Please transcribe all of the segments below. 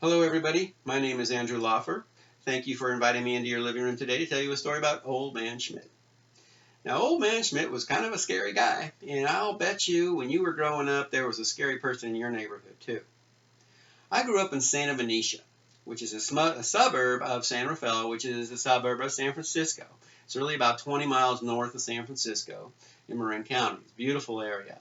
Hello everybody, my name is Andrew Loffer. Thank you for inviting me into your living room today to tell you a story about Old Man Schmidt. Now, Old Man Schmidt was kind of a scary guy, and I'll bet you when you were growing up there was a scary person in your neighborhood too. I grew up in Santa Venetia, which is a suburb of San Rafael, which is a suburb of San Francisco. It's really about 20 miles north of San Francisco in Marin County. It's a beautiful area.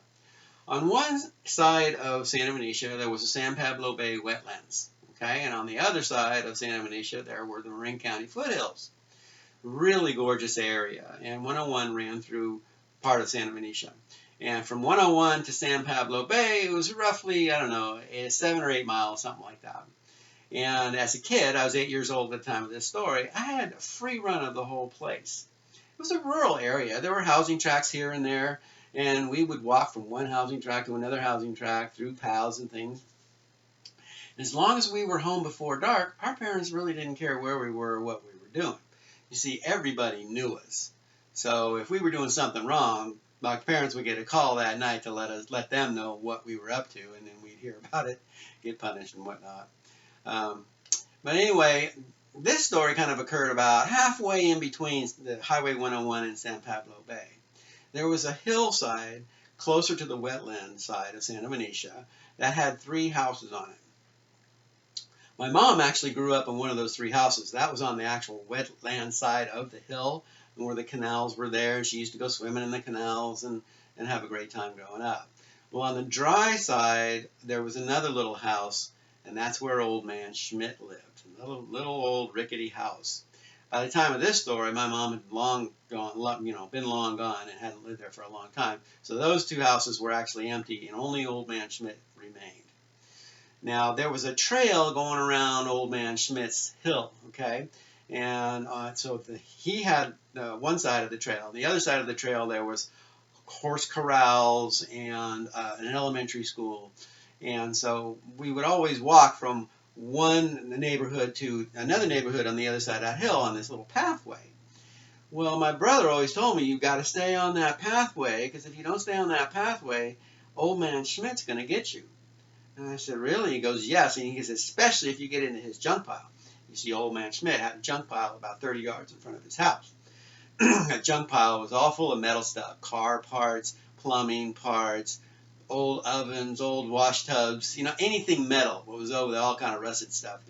On one side of Santa Venetia, there was the San Pablo Bay wetlands. Okay, and on the other side of Santa Venetia, there were the Marin County foothills. Really gorgeous area. And 101 ran through part of Santa Venetia. And from 101 to San Pablo Bay, it was roughly, I don't know, 7 or 8 miles, something like that. And as a kid, I was 8 years old at the time of this story, I had a free run of the whole place. It was a rural area. There were housing tracts here and there, and we would walk from one housing tract to another housing tract through paths and things. As long as we were home before dark, our parents really didn't care where we were or what we were doing. You see, everybody knew us. So if we were doing something wrong, my parents would get a call that night to let them know what we were up to, and then we'd hear about it, get punished and whatnot. But anyway, this story kind of occurred about halfway in between the Highway 101 and San Pablo Bay. There was a hillside closer to the wetland side of Santa Venetia that had 3 houses on it. My mom actually grew up in one of those 3 houses. That was on the actual wetland side of the hill where the canals were there. She used to go swimming in the canals and have a great time growing up. Well, on the dry side, there was another little house, and that's where Old Man Schmidt lived. A little old rickety house. By the time of this story, my mom had long gone, been long gone and hadn't lived there for a long time. So those 2 houses were actually empty, and only Old Man Schmidt remained. Now, there was a trail going around Old Man Schmidt's hill, okay? And so he had one side of the trail. On the other side of the trail, there was horse corrals and an elementary school. And so we would always walk from one neighborhood to another neighborhood on the other side of that hill on this little pathway. Well, my brother always told me, you've got to stay on that pathway, because if you don't stay on that pathway, Old Man Schmidt's going to get you. And I said, really? He goes, yes. And he goes, especially if you get into his junk pile. You see, Old Man Schmidt had a junk pile about 30 yards in front of his house. That junk pile was all full of metal stuff, car parts, plumbing parts, old ovens, old wash tubs, anything metal. What was over there, all kind of rusted stuff,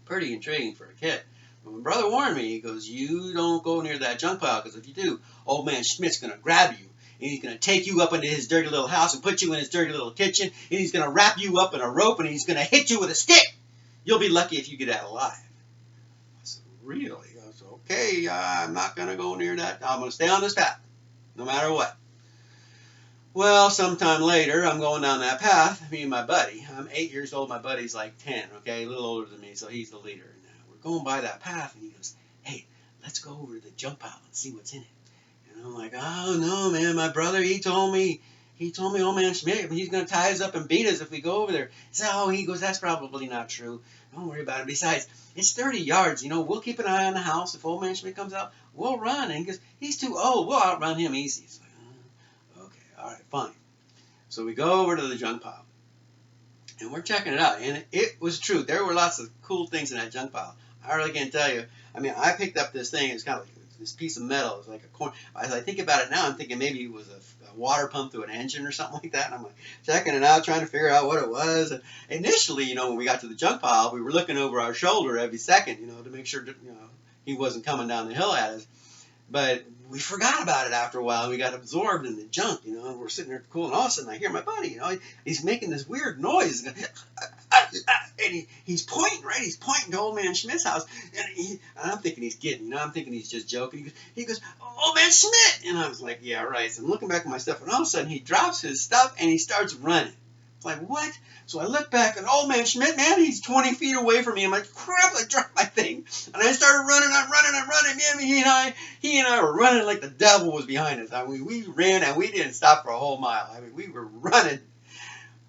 Pretty intriguing for a kid. But my brother warned me. He goes, you don't go near that junk pile, because if you do, Old Man Schmidt's going to grab you. And he's going to take you up into his dirty little house and put you in his dirty little kitchen. And he's going to wrap you up in a rope and he's going to hit you with a stick. You'll be lucky if you get out alive. I said, really? I said, okay, I'm not going to go near that. I'm going to stay on this path, no matter what. Well, sometime later, I'm going down that path, me and my buddy. I'm 8 years old. My buddy's like 10, okay, a little older than me, so he's the leader. And we're going by that path, and he goes, hey, let's go over to the junk pile and see what's in it. And I'm like, oh, no, man, my brother, he told me, Old Man Schmidt, he's going to tie us up and beat us if we go over there. So he goes, that's probably not true. Don't worry about it. Besides, it's 30 yards. We'll keep an eye on the house. If Old Man Schmidt comes out, we'll run. And he goes, he's too old. We'll outrun him easy. It's like, okay, all right, fine. So we go over to the junk pile. And we're checking it out. And it was true. There were lots of cool things in that junk pile. I really can't tell you. I mean, I picked up this thing. It's kind of like this piece of metal. It's like a corn. As I think about it now, I'm thinking maybe it was a water pump through an engine or something like that. And I'm like checking it out, trying to figure out what it was. And initially, when we got to the junk pile, we were looking over our shoulder every second, to make sure that, he wasn't coming down the hill at us. But we forgot about it after a while. We got absorbed in the junk, and we're sitting there cool, and all of a sudden I hear my buddy, he's making this weird noise. And he's pointing, right? He's pointing to Old Man Schmidt's house. And I'm thinking he's kidding, I'm thinking he's just joking. He goes, Old Man Schmidt! And I was like, yeah, right. So I'm looking back at my stuff, and all of a sudden he drops his stuff and he starts running. It's like, what? So I look back, and Old Man Schmidt, man, he's 20 feet away from me. I'm like, crap, I dropped my thing. And I started running, I'm running. Man, he and I were running like the devil was behind us. I mean, we ran, and we didn't stop for a whole mile. I mean, we were running.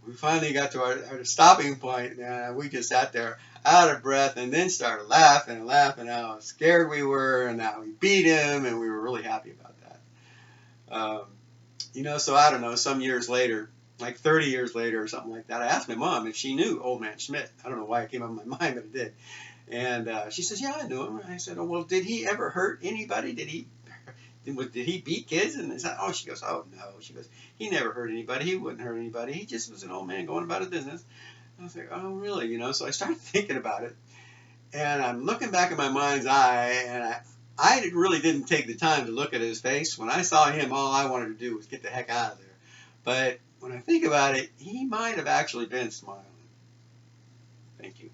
We finally got to our stopping point, and we just sat there out of breath, and then started laughing how scared we were, and how we beat him, and we were really happy about that. So I don't know, some years later, like 30 years later or something like that, I asked my mom if she knew Old Man Schmidt. I don't know why it came up in my mind, but it did. And she says, yeah, I knew him. And I said, oh, well, did he ever hurt anybody? Did he beat kids? And I said, oh, she goes, oh, no. She goes, he never hurt anybody. He wouldn't hurt anybody. He just was an old man going about his business. I was like, oh, really? So I started thinking about it. And I'm looking back at my mind's eye, and I really didn't take the time to look at his face. When I saw him, all I wanted to do was get the heck out of there. But when I think about it, he might have actually been smiling. Thank you.